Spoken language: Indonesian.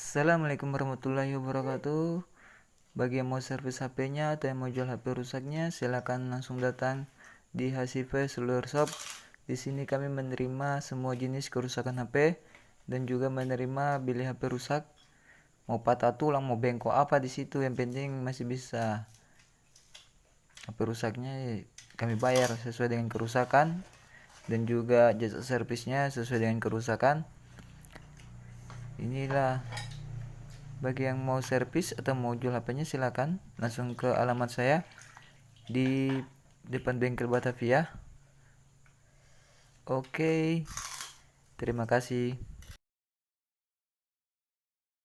Assalamualaikum warahmatullahi wabarakatuh. Bagi yang mau servis HP-nya atau yang mau jual HP rusaknya, silakan langsung datang di Hasife Seluler Shop. Di sini kami menerima semua jenis kerusakan HP dan juga menerima beli HP rusak. Mau patah tulang, mau bengkok apa di situ, yang penting masih bisa. HP rusaknya kami bayar sesuai dengan kerusakan dan juga jasa servisnya sesuai dengan kerusakan. Inilah bagi yang mau servis atau mau jual HP-nya silakan langsung ke alamat saya di depan bengkel Batavia. Oke, terima kasih.